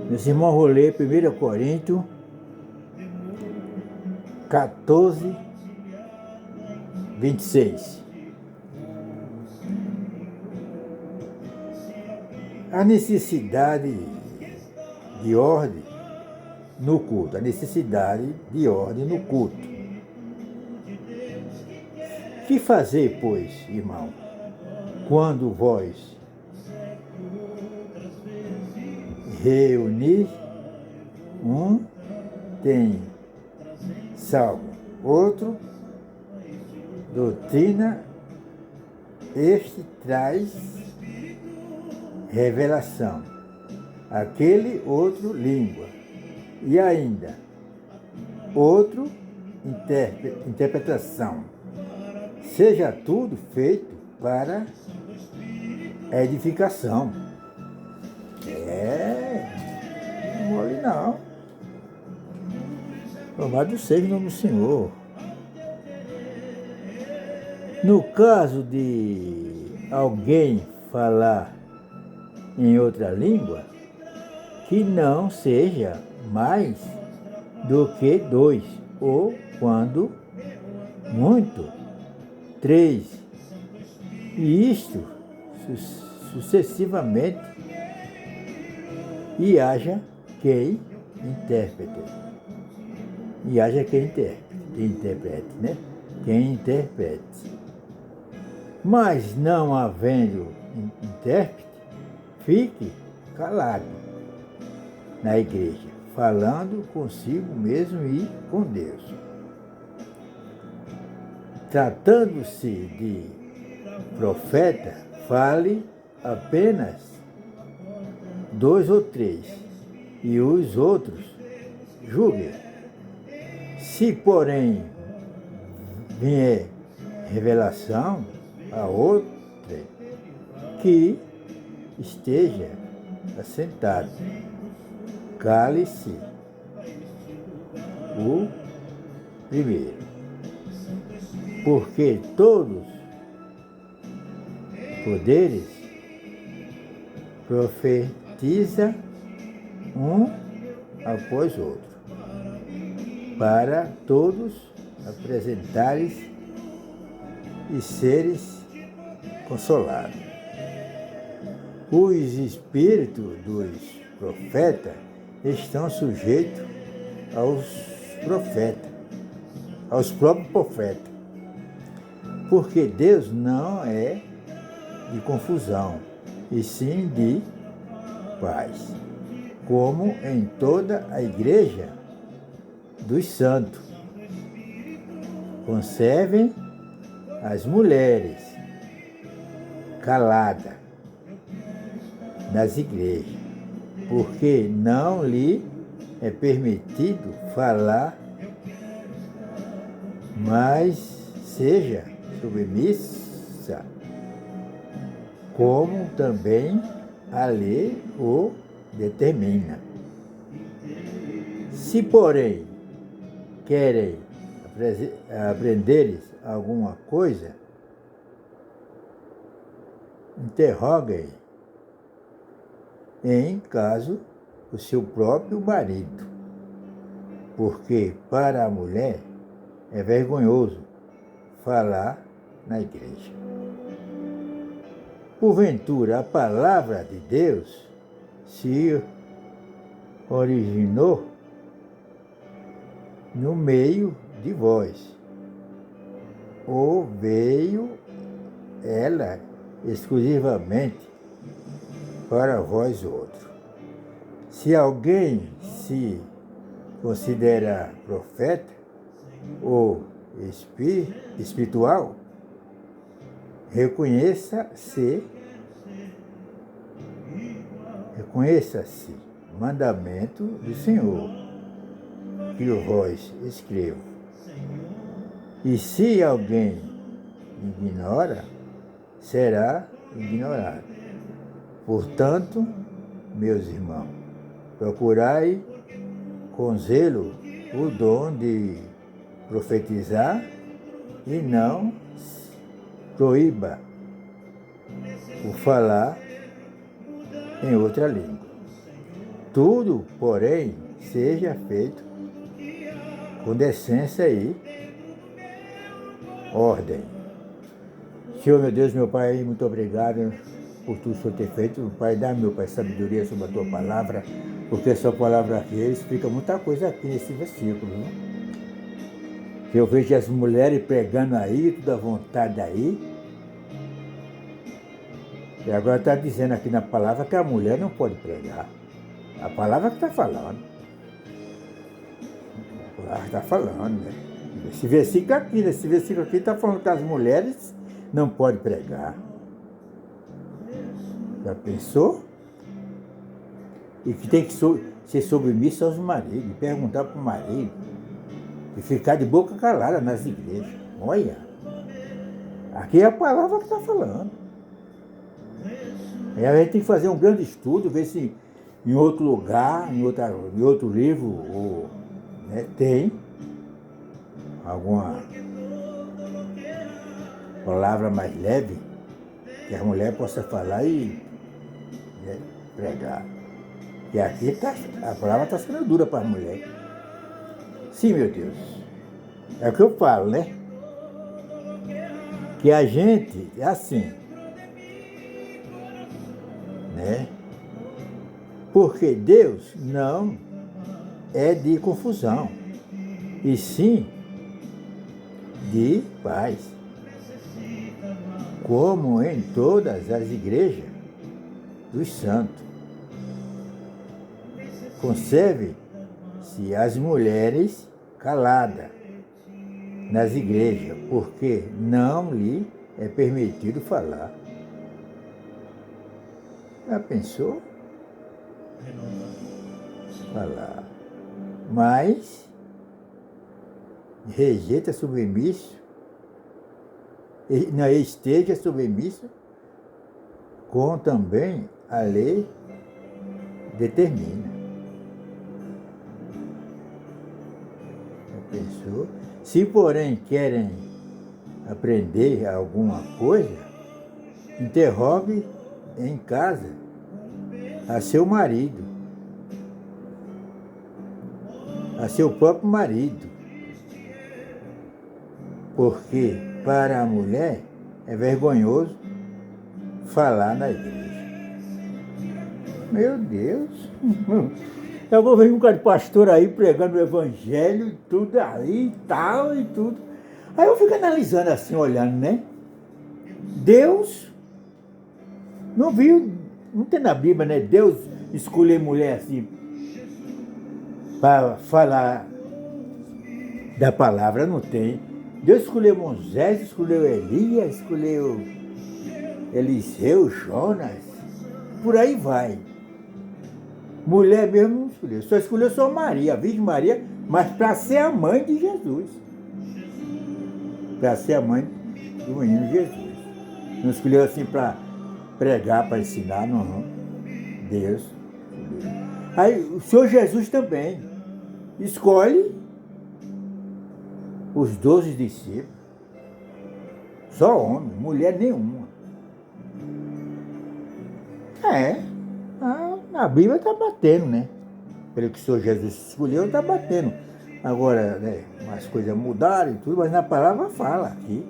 Meus irmãos, vou ler 1 Coríntios 14, 26. A necessidade de ordem no culto. A necessidade de ordem no culto. Que fazer, pois, irmão, quando vós reunir, um tem salmo, outro doutrina, este traz revelação, aquele outro língua, e ainda outro interpretação. Seja tudo feito para edificação. Não mole não. Louvado seja o nome do Senhor. No caso de alguém falar em outra língua, que não seja mais do que 2, ou quando muito, 3, e isto sucessivamente, e haja quem interprete. E haja quem interprete, né? Quem interprete. Mas não havendo intérprete, fique calado na igreja, falando consigo mesmo e com Deus. Tratando-se de profeta, fale apenas 2 ou 3, e os outros julguem. Se, porém, vier revelação a outra, que esteja assentado, cale-se o primeiro, porque todos poderes profetiza um após outro, para todos apresentares e seres consolados. Os espíritos dos profetas estão sujeitos aos profetas, aos próprios profetas, porque Deus não é de confusão, e sim de paz, como em toda a igreja dos santos. Conservem as mulheres caladas nas igrejas, porque não lhe é permitido falar, mas seja submissa, como também a lei o determina. Se, porém, querem aprenderes alguma coisa, interroguem em caso o seu próprio marido, porque para a mulher é vergonhoso falar na igreja. Porventura, a palavra de Deus se originou no meio de vós, ou veio ela exclusivamente para vós outros? Se alguém se considerar profeta ou espiritual, reconheça-se mandamento do Senhor, que vós escrevo. E se alguém ignora, será ignorado. Portanto, meus irmãos, procurai com zelo o dom de profetizar e não proíba o falar em outra língua. Tudo, porém, seja feito com decência e ordem. Senhor, meu Deus, meu Pai, muito obrigado por tudo que o Senhor ter feito. Pai, dá, meu Pai, sabedoria sobre a Tua palavra, porque a Sua palavra aqui explica muita coisa aqui nesse versículo, né? Que eu vejo as mulheres pregando aí, tudo à vontade aí. E agora está dizendo aqui na palavra que a mulher não pode pregar. A palavra que está falando. A palavra está falando, né? Esse versículo aqui está falando que as mulheres não podem pregar. Já pensou? E que tem que ser submissa aos maridos, perguntar para o marido, e ficar de boca calada nas igrejas. Olha, aqui é a palavra que está falando. Aí a gente tem que fazer um grande estudo, ver se em outro lugar, em outro livro, né, tem alguma palavra mais leve que a mulher possa falar e, né, pregar. E aqui a palavra está sendo dura para a mulher. Sim, meu Deus. É o que eu falo, né? Que a gente é assim, né? Porque Deus não é de confusão, e sim de paz. Como em todas as igrejas dos santos. Conserve-se as mulheres caladas nas igrejas, porque não lhe é permitido falar. Já pensou? Falar. Mas rejeita submisso, não esteja submisso, com também a lei determina. Já pensou? Se, porém, querem aprender alguma coisa, interrogue em casa a seu marido, a seu próprio marido, porque para a mulher é vergonhoso falar na igreja. Meu Deus! Eu vou ver um cara de pastor aí pregando o evangelho e tudo aí e tal e tudo. Aí eu fico analisando assim, olhando, né? Deus não viu, não tem na Bíblia, né? Deus escolher mulher assim para falar da palavra, não tem. Deus escolheu Moisés, escolheu Elias, escolheu Eliseu, Jonas, por aí vai. Mulher mesmo não escolheu, só escolheu só Maria, a Virgem Maria, mas para ser a mãe de Jesus. Para ser a mãe do menino Jesus. Não escolheu assim para pregar, para ensinar, não. Deus escolheu. Aí o Senhor Jesus também escolhe os 12 discípulos. Só homem, mulher nenhuma. A Bíblia está batendo, né? Pelo que o Senhor Jesus escolheu, está batendo. Agora, né, as coisas mudaram e tudo, mas na palavra fala aqui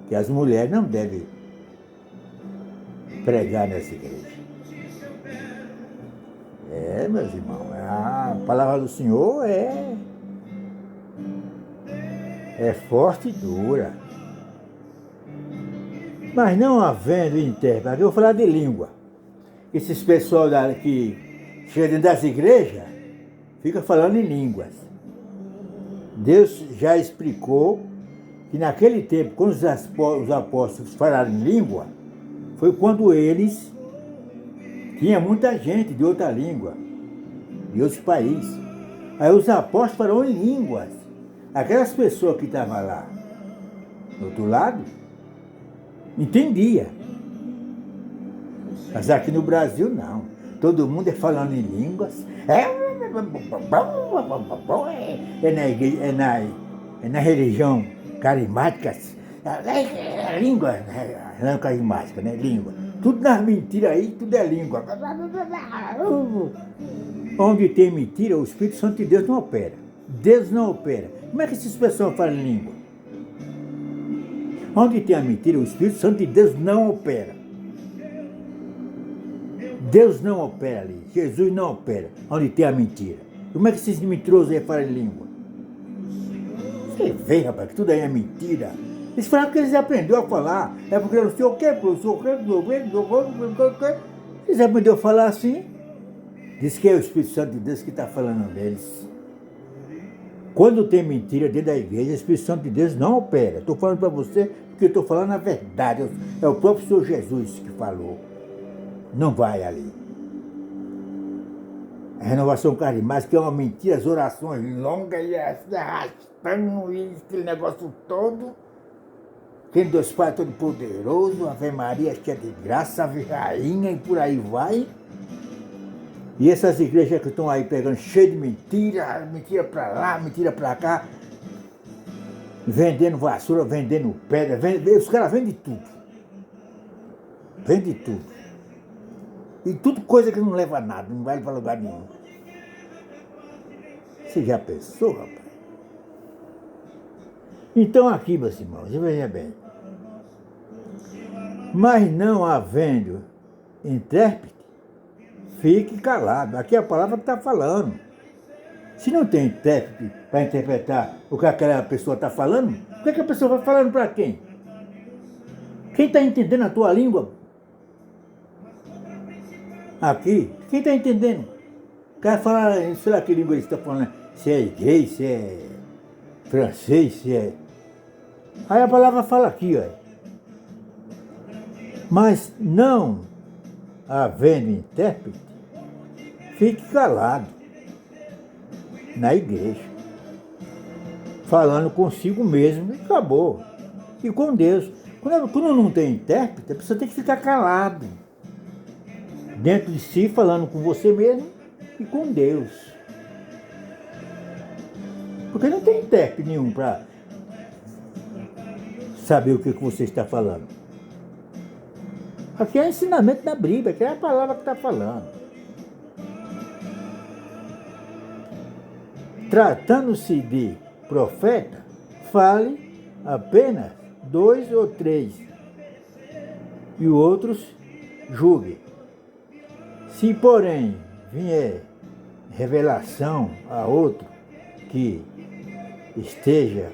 que as mulheres não devem pregar nessa igreja. Meus irmãos, a palavra do Senhor é forte e dura. Mas não havendo intérprete, eu vou falar de língua. Esses pessoal que chega dentro das igrejas, fica falando em línguas. Deus já explicou que naquele tempo, quando os apóstolos falaram em língua, foi quando eles tinha muita gente de outra língua, de outros países. Aí os apóstolos falaram em línguas. Aquelas pessoas que estavam lá, do outro lado, entendia. Mas aqui no Brasil, não. Todo mundo é falando em línguas. É na religião carismática. É língua, não carismática, né? Língua. Tudo nas mentiras aí, tudo é língua. Onde tem mentira, o Espírito Santo de Deus não opera. Deus não opera. Como é que essas pessoas falam em língua? Onde tem a mentira, o Espírito Santo de Deus não opera. Deus não opera ali. Jesus não opera. Onde tem a mentira. Como é que esses mentirosos aí falam em língua? Você vê, rapaz, que tudo aí é mentira. Eles falam que eles aprenderam a falar. É porque eu não sei o quê, professor, eles aprenderam a falar assim. Diz que é o Espírito Santo de Deus que está falando deles. Quando tem mentira dentro da igreja, o Espírito Santo de Deus não opera. Estou falando para você porque eu estou falando a verdade. É o próprio Senhor Jesus que falou. Não vai ali. A renovação carismática que é uma mentira, as orações longas e arrastando isso, aquele negócio todo. Quem Deus Pai Todo-Poderoso, Ave Maria cheia de graça, Ave Rainha e por aí vai. E essas igrejas que estão aí pegando cheio de mentira, mentira para lá, mentira para cá, vendendo vassoura, vendendo pedra, os caras vendem tudo. Vendem tudo. E tudo coisa que não leva a nada, não vai para lugar nenhum. Você já pensou, rapaz? Então aqui, meus irmãos, veja bem. Mas não havendo intérprete, fique calado. Aqui é a palavra que está falando. Se não tem intérprete para interpretar o que aquela pessoa está falando, o que a pessoa vai falando para quem? Quem está entendendo a tua língua? Aqui, quem está entendendo? O cara fala, sei lá que língua ele está falando, se é inglês, se é francês, se é... Aí a palavra fala aqui, ó. Mas não havendo intérprete, fique calado na igreja, falando consigo mesmo e acabou. E com Deus. Quando não tem intérprete, a pessoa tem que ficar calado. Dentro de si, falando com você mesmo e com Deus. Porque não tem intérprete nenhum para saber o que você está falando. Aqui é ensinamento da Bíblia, aqui é a palavra que está falando. Tratando-se de profeta, fale apenas 2 ou 3, e outros julguem. Se, porém, vier revelação a outro que esteja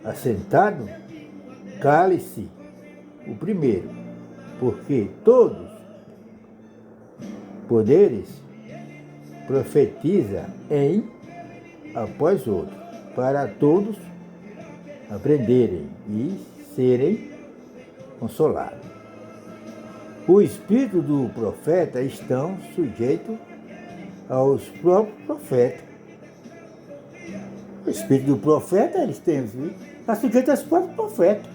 assentado, cale-se o primeiro, porque todos poderes profetiza em após outro, para todos aprenderem e serem consolados. O espírito do profeta estão sujeitos aos próprios profetas. O espírito do profeta, eles têm, está sujeito aos próprios profetas.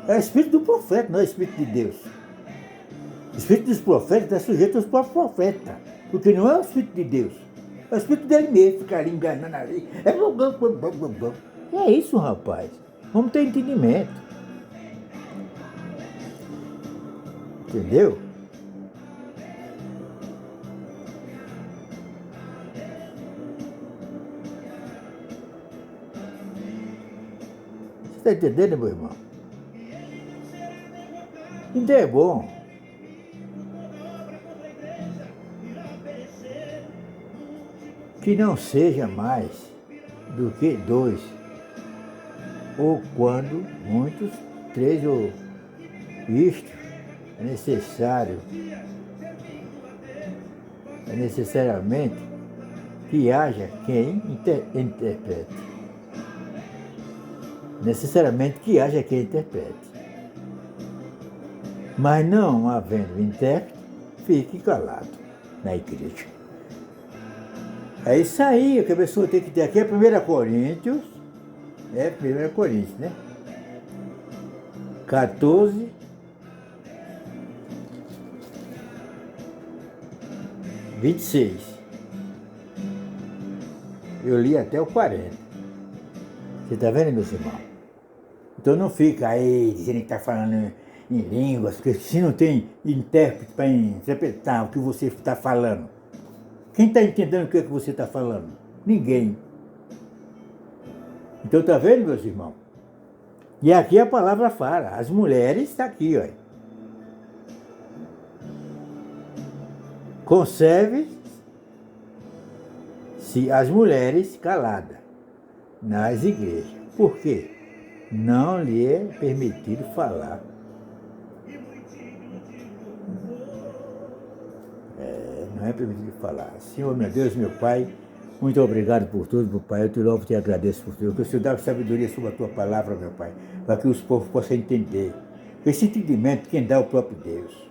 É o espírito do profeta, não é o espírito de Deus. O espírito dos profetas está sujeito aos próprios profetas, porque não é o espírito de Deus. É o espírito dele mesmo, ficar ali enganando ali. É isso, rapaz. Vamos ter entendimento. Entendeu? Você está entendendo, meu irmão? Então é bom. Que não seja mais do que 2, ou quando muitos, 3 ou isto é necessário, é necessariamente que haja quem interprete. Necessariamente que haja quem interprete. Mas não havendo intérprete, fique calado na igreja. É isso aí que a pessoa tem que ter. Aqui é 1 Coríntios, 1 Coríntios, né? 14, 26. Eu li até o 40. Você está vendo, meus irmãos? Então não fica aí dizendo que está falando em línguas, porque se não tem intérprete para interpretar o que você está falando, Quem está entendendo o que você está falando? Ninguém. Então tá vendo, meus irmãos? E aqui a palavra fala, as mulheres está aqui, olha. Conserve-se as mulheres caladas nas igrejas. Por quê? Não lhe é permitido falar. Não é permitido falar. Senhor, meu Deus, meu Pai, muito obrigado por tudo, meu Pai. Eu te louvo e te agradeço por tudo. Que o Senhor dá sabedoria sobre a tua palavra, meu Pai, para que os povos possam entender. Esse entendimento, quem dá é o próprio Deus.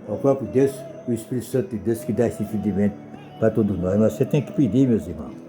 É o próprio Deus, o Espírito Santo de Deus, que dá esse entendimento para todos nós. Mas você tem que pedir, meus irmãos.